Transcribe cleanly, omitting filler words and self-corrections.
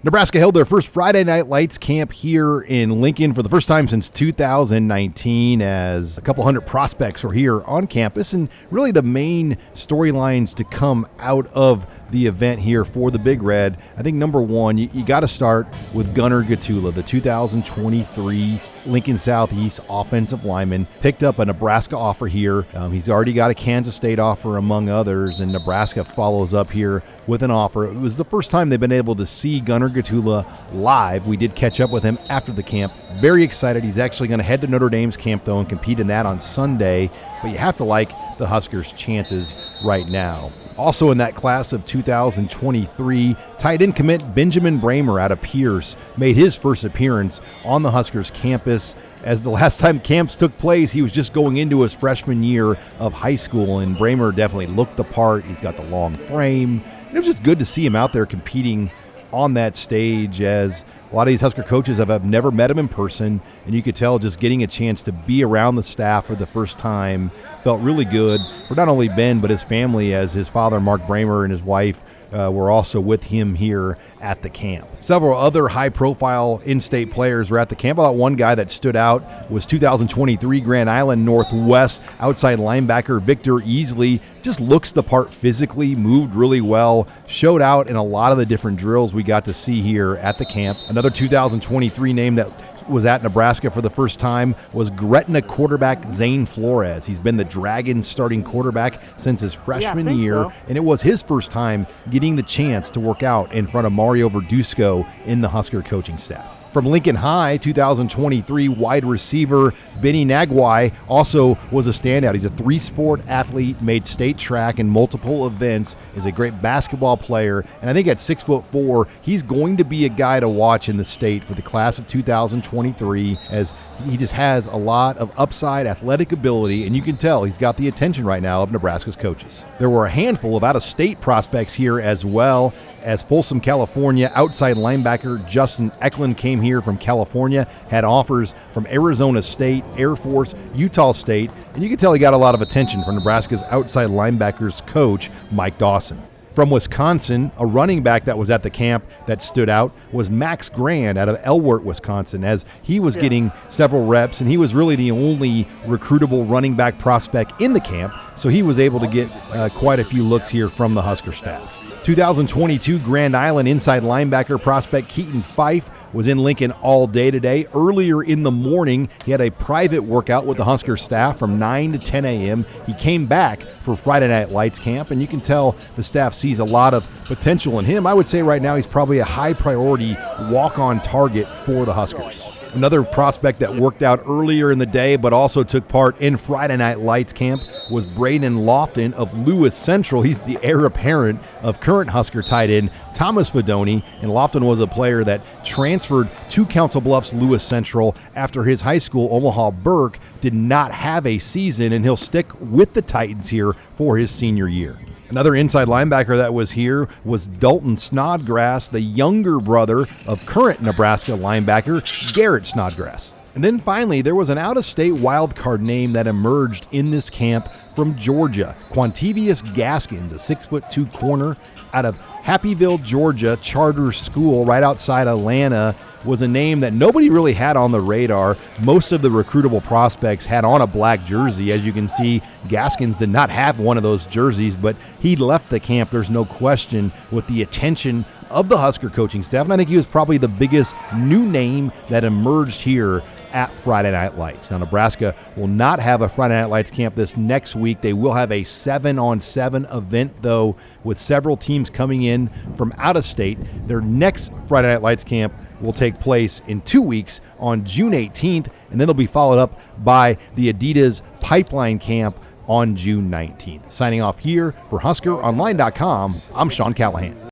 Nebraska held their first Friday Night Lights camp here in Lincoln for the first time since 2019, as a couple hundred prospects were here on campus. And really the main storylines to come out of the event here for the Big Red, I think number one, you got to start with Gunnar Gatula, the 2023 Lincoln Southeast offensive lineman. Picked up a Nebraska offer here. He's already got a Kansas State offer among others, and Nebraska follows up here with an offer. It was the first time they've been able to see Gunnar Gatula live. We did catch up with him after the camp. Very excited. He's actually going to head to Notre Dame's camp, though, and compete in that on Sunday. But you have to like the Huskers' chances right now. Also in that class of 2023, tight end commit Benjamin Bramer out of Pierce made his first appearance on the Huskers campus. As the last time camps took place, he was just going into his freshman year of high school, and Bramer definitely looked the part. He's got the long frame. And it was just good to see him out there competing on that stage, as a lot of these Husker coaches have never met him in person, and you could tell just getting a chance to be around the staff for the first time felt really good for not only Ben but his family, as his father, Mark Bramer, and his wife were also with him here at the camp. Several other high-profile in-state players were at the camp. I thought one guy that stood out was 2023 Grand Island Northwest outside linebacker Victor Easley. Just looks the part physically, moved really well, showed out in a lot of the different drills we got to see here at the camp. Another 2023 name that was at Nebraska for the first time was Gretna quarterback Zane Flores. He's been the Dragons starting quarterback since his freshman year, and it was his first time getting the chance to work out in front of Mario Verduzco in the Husker coaching staff. From Lincoln High, 2023 wide receiver Benny Nagwai also was a standout. He's a three-sport athlete, made state track in multiple events, is a great basketball player, and I think at 6'4", he's going to be a guy to watch in the state for the class of 2023, as he just has a lot of upside athletic ability, and you can tell he's got the attention right now of Nebraska's coaches. There were a handful of out-of-state prospects here as well, as Folsom, California outside linebacker Justin Eckland came here from California, had offers from Arizona State, Air Force, Utah State, and you can tell he got a lot of attention from Nebraska's outside linebackers coach, Mike Dawson. From Wisconsin, a running back that was at the camp that stood out was Max Grand out of Elwert, Wisconsin, as he was getting several reps, and he was really the only recruitable running back prospect in the camp, so he was able to get quite a few looks here from the Husker staff. 2022 Grand Island inside linebacker prospect Keaton Fife was in Lincoln all day today. Earlier in the morning, he had a private workout with the Husker staff from 9 to 10 a.m. He came back for Friday Night Lights camp, and you can tell the staff sees a lot of potential in him. I would say right now he's probably a high priority walk-on target for the Huskers. Another prospect that worked out earlier in the day but also took part in Friday Night Lights camp was Braden Lofton of Lewis Central. He's the heir apparent of current Husker tight end Thomas Fedoni, and Lofton was a player that transferred to Council Bluffs Lewis Central after his high school, Omaha Burke, did not have a season, and he'll stick with the Titans here for his senior year. Another inside linebacker that was here was Dalton Snodgrass, the younger brother of current Nebraska linebacker Garrett Snodgrass. And then finally, there was an out-of-state wildcard name that emerged in this camp from Georgia. Quantivious Gaskins, a 6'2" corner out of Happyville, Georgia charter school right outside Atlanta, was a name that nobody really had on the radar. Most of the recruitable prospects had on a black jersey. As you can see, Gaskins did not have one of those jerseys, but he left the camp, there's no question, with the attention of the Husker coaching staff, and I think he was probably the biggest new name that emerged here at Friday Night Lights. Now, Nebraska will not have a Friday Night Lights camp this next week. They will have a 7-on-7 event, though, with several teams coming in from out of state. Their next Friday Night Lights camp will take place in 2 weeks on June 18th, and then it'll be followed up by the Adidas Pipeline Camp on June 19th. Signing off here for HuskerOnline.com, I'm Sean Callahan.